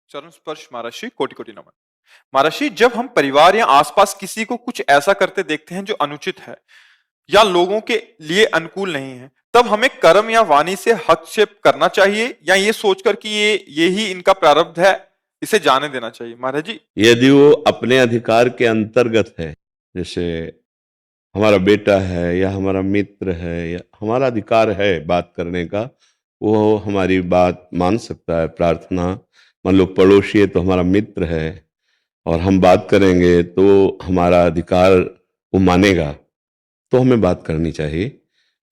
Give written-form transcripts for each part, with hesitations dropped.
चरण स्पर्श महर्षि, कोटि कोटि नमन। महर्षि, जब हम परिवार या आसपास किसी को कुछ ऐसा करते देखते हैं जो अनुचित है या लोगों के लिए अनुकूल नहीं है, तब हमें कर्म या वाणी से हस्तक्षेप करना चाहिए या ये सोचकर कि ये ही इनका प्रारब्ध है, इसे जाने देना चाहिए? महाराज जी। यदि वो अपने अधिकार के अंतर्गत है, जैसे हमारा बेटा है या हमारा मित्र है या हमारा अधिकार है बात करने का, वो हमारी बात मान सकता है। प्रार्थना, मान लो पड़ोसी है तो हमारा मित्र है और हम बात करेंगे तो हमारा अधिकार वो मानेगा, तो हमें बात करनी चाहिए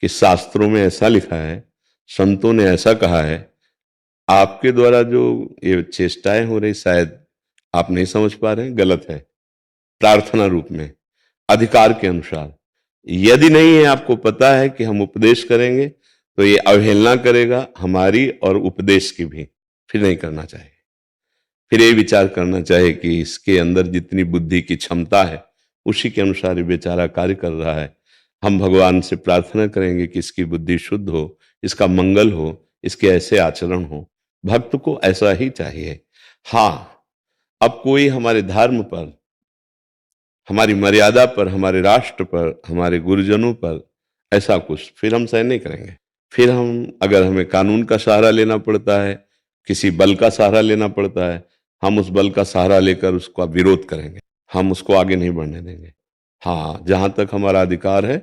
कि शास्त्रों में ऐसा लिखा है, संतों ने ऐसा कहा है। आपके द्वारा जो ये चेष्टाएं हो रही, शायद आप नहीं समझ पा रहे हैं, गलत है। प्रार्थना रूप में, अधिकार के अनुसार। यदि नहीं है, आपको पता है कि हम उपदेश करेंगे तो ये अवहेलना करेगा हमारी और उपदेश की भी, फिर नहीं करना चाहिए। फिर ये विचार करना चाहिए कि इसके अंदर जितनी बुद्धि की क्षमता है उसी के अनुसार ये बेचारा कार्य कर रहा है। हम भगवान से प्रार्थना करेंगे कि इसकी बुद्धि शुद्ध हो, इसका मंगल हो, इसके ऐसे आचरण हो। भक्त को ऐसा ही चाहिए। हाँ, अब कोई हमारे धर्म पर, हमारी मर्यादा पर, हमारे राष्ट्र पर, हमारे गुरुजनों पर ऐसा कुछ, फिर हम सहन नहीं करेंगे। फिर हम, अगर हमें कानून का सहारा लेना पड़ता है, किसी बल का सहारा लेना पड़ता है, हम उस बल का सहारा लेकर उसका विरोध करेंगे, हम उसको आगे नहीं बढ़ने देंगे। हाँ, जहां तक हमारा अधिकार है,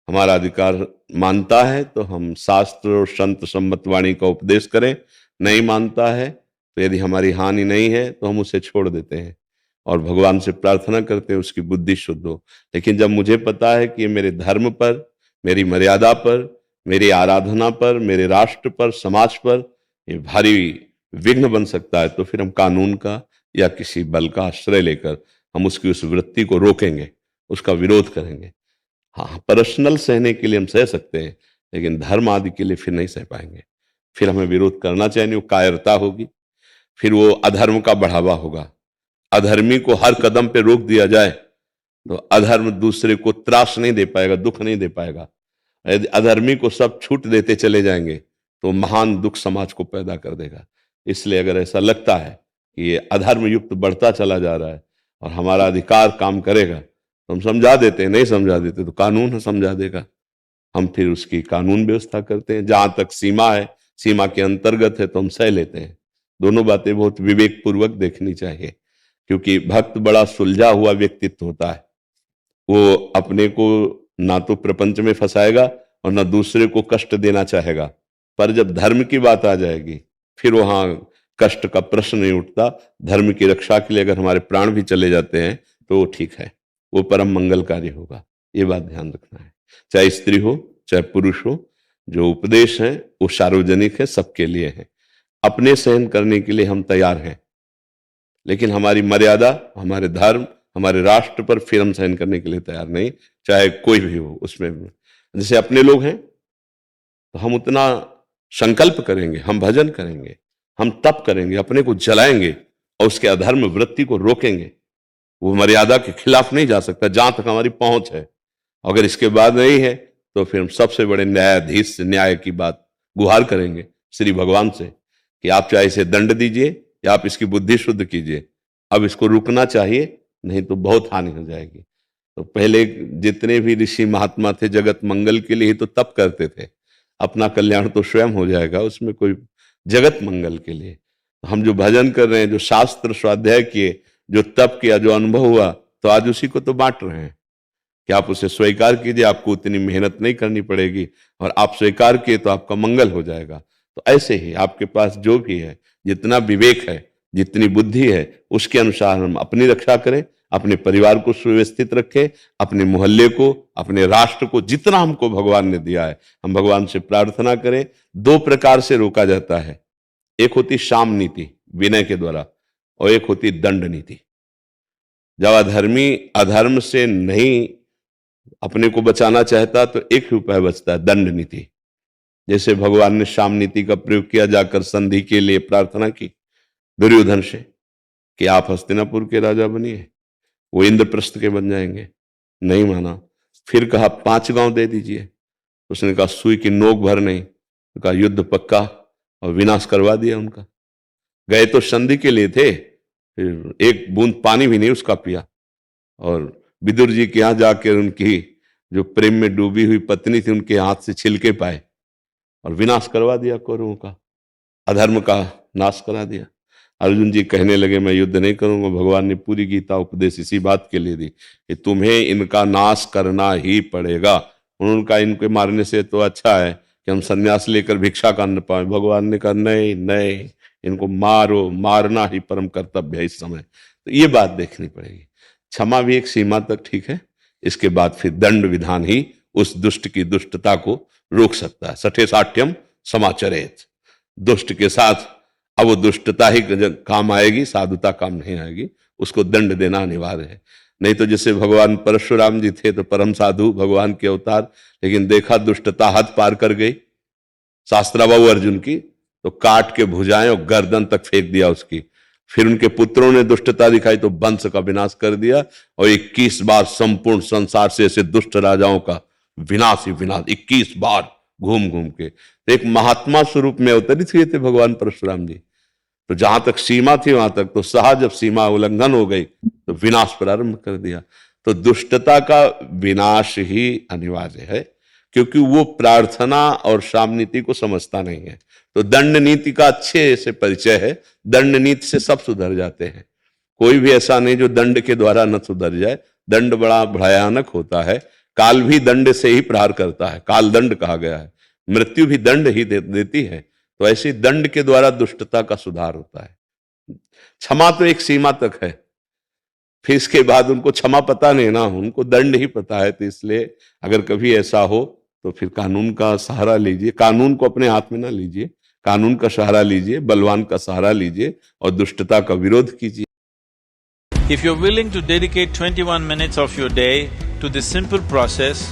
हमारा अधिकार मानता है तो हम शास्त्र और संत सम्मत वाणी का उपदेश करें। नहीं मानता है तो यदि हमारी हानि नहीं है तो हम उसे छोड़ देते हैं और भगवान से प्रार्थना करते हैं उसकी बुद्धि शुद्ध हो। लेकिन जब मुझे पता है कि ये मेरे धर्म पर, मेरी मर्यादा पर, मेरी आराधना पर, मेरे राष्ट्र पर, समाज पर ये भारी विघ्न बन सकता है, तो फिर हम कानून का या किसी बल का आश्रय लेकर हम उसकी उस वृत्ति को रोकेंगे, उसका विरोध करेंगे। हाँ, पर्सनल सहने के लिए हम सह सकते हैं, लेकिन धर्म आदि के लिए फिर नहीं सह पाएंगे। फिर हमें विरोध करना चाहिए, वो कायरता होगी, फिर वो अधर्म का बढ़ावा होगा। अधर्मी को हर कदम पे रोक दिया जाए तो अधर्म दूसरे को त्रास नहीं दे पाएगा, दुख नहीं दे पाएगा। यदि अधर्मी को सब छूट देते चले जाएंगे तो महान दुख समाज को पैदा कर देगा। इसलिए अगर ऐसा लगता है कि ये अधर्म युक्त बढ़ता चला जा रहा है और हमारा अधिकार काम करेगा, तो हम समझा देते हैं। नहीं समझा देते तो कानून समझा देगा। हम फिर उसकी कानून व्यवस्था करते हैं। जहां तक सीमा है, सीमा के अंतर्गत है तो हम सह लेते हैं। दोनों बातें बहुत विवेक पूर्वक देखनी चाहिए, क्योंकि भक्त बड़ा सुलझा हुआ व्यक्तित्व होता है। वो अपने को ना तो प्रपंच में फंसाएगा और ना दूसरे को कष्ट देना चाहेगा। पर जब धर्म की बात आ जाएगी, फिर वहां कष्ट का प्रश्न नहीं उठता। धर्म की रक्षा के लिए अगर हमारे प्राण भी चले जाते हैं तो वो ठीक है, वो परम मंगलकारी होगा। ये बात ध्यान रखना है। चाहे स्त्री हो चाहे पुरुष हो, जो उपदेश है वो सार्वजनिक है, सबके लिए है। अपने सहन करने के लिए हम तैयार हैं, लेकिन हमारी मर्यादा, हमारे धर्म, हमारे राष्ट्र पर फिर हम सहन करने के लिए तैयार नहीं, चाहे कोई भी हो उसमें। जैसे अपने लोग हैं तो हम उतना संकल्प करेंगे, हम भजन करेंगे, हम तप करेंगे, अपने को जलाएंगे और उसके अधर्म वृत्ति को रोकेंगे। वो मर्यादा के खिलाफ नहीं जा सकता जहां तक हमारी पहुंच है। अगर इसके बाद नहीं है तो फिर हम सबसे बड़े न्यायाधीश से न्याय की बात गुहार करेंगे श्री भगवान से कि आप चाहे इसे दंड दीजिए या आप इसकी बुद्धि शुद्ध कीजिए। अब इसको रुकना चाहिए, नहीं तो बहुत हानि हो जाएगी। तो पहले जितने भी ऋषि महात्मा थे जगत मंगल के लिए ही तो तप करते थे। अपना कल्याण तो स्वयं हो जाएगा, उसमें कोई जगत मंगल के लिए। हम जो भजन कर रहे हैं, जो शास्त्र स्वाध्याय किए, जो तप किया, जो अनुभव हुआ, तो आज उसी को तो बांट रहे हैं कि आप उसे स्वीकार कीजिए। आपको उतनी मेहनत नहीं करनी पड़ेगी और आप स्वीकार किए तो आपका मंगल हो जाएगा। तो ऐसे ही आपके पास जो भी है, जितना विवेक है, जितनी बुद्धि है, उसके अनुसार हम अपनी रक्षा करें, अपने परिवार को सुव्यवस्थित रखें, अपने मोहल्ले को, अपने राष्ट्र को, जितना हमको भगवान ने दिया है हम भगवान से प्रार्थना करें। दो प्रकार से रोका जाता है, एक होती शाम नीति विनय के द्वारा, और एक होती दंड नीति। जब अधर्मी अधर्म से नहीं अपने को बचाना चाहता तो एक ही उपाय बचता है, दंड नीति। जैसे भगवान ने शाम नीति का प्रयोग किया, जाकर संधि के लिए प्रार्थना की दुर्योधन से कि आप हस्तिनापुर के राजा बनिए, वो इंद्रप्रस्थ के बन जाएंगे। नहीं माना। फिर कहा 5 गांव दे दीजिए, उसने कहा सुई की नोक भर नहीं, तो कहा युद्ध पक्का, और विनाश करवा दिया उनका। गए तो संधि के लिए थे, फिर एक बूंद पानी भी नहीं उसका पिया, और विदुर जी के यहाँ जाकर उनकी जो प्रेम में डूबी हुई पत्नी थी उनके हाथ से छिलके पाए और विनाश करवा दिया कौरवों का, अधर्म का नाश करा दिया। अर्जुन जी कहने लगे मैं युद्ध नहीं करूंगा। भगवान ने पूरी गीता उपदेश इसी बात के लिए दी कि तुम्हें इनका नाश करना ही पड़ेगा। उन्होंने कहा इनके मारने से तो अच्छा है कि हम संन्यास लेकर भिक्षा का न पाए। भगवान ने कहा नहीं नहीं, इनको मारो, मारना ही परम कर्तव्य है इस समय। तो ये बात देखनी पड़ेगी। क्षमा भी एक सीमा तक ठीक है, इसके बाद फिर दंड विधान ही उस दुष्ट की दुष्टता को रोक सकता है। सठे साठ्यम समाचरेत, दुष्ट के साथ अब वो दुष्टता ही काम आएगी, साधुता काम नहीं आएगी, उसको दंड देना अनिवार्य है। नहीं तो जैसे भगवान परशुराम जी थे तो परम साधु भगवान के अवतार, लेकिन देखा दुष्टता हद पार कर गई शास्त्राबाहु अर्जुन की, तो काट के भुजाएं और गर्दन तक फेंक दिया उसकी। फिर उनके पुत्रों ने दुष्टता दिखाई तो वंश का विनाश कर दिया, और 21 बार संपूर्ण संसार से ऐसे दुष्ट राजाओं का विनाश ही विनाश, 21 बार घूम घूम के। तो एक महात्मा स्वरूप में अवतरित हुए थे भगवान परशुराम जी। तो जहां तक सीमा थी वहां तक तो सहा, जब सीमा उल्लंघन हो गई तो विनाश प्रारंभ कर दिया। तो दुष्टता का विनाश ही अनिवार्य है, क्योंकि वो प्रार्थना और साम नीति को समझता नहीं है। तो दंड नीति का अच्छे से परिचय है, दंड नीति से सब सुधर जाते हैं। कोई भी ऐसा नहीं जो दंड के द्वारा न सुधर जाए। दंड बड़ा भयानक होता है, काल भी दंड से ही प्रहार करता है, काल दंड कहा गया है, मृत्यु भी दंड ही देती है। तो ऐसे दंड के द्वारा दुष्टता का सुधार होता है। क्षमा तो एक सीमा तक है, फिर इसके बाद उनको क्षमा पता नहीं ना, उनको दंड ही पता है। तो इसलिए अगर कभी ऐसा हो तो फिर कानून का सहारा लीजिए, कानून को अपने हाथ में ना लीजिए, कानून का सहारा लीजिए, बलवान का सहारा लीजिए और दुष्टता का विरोध कीजिए। If you're willing to dedicate 21 minutes of your day to this simple process,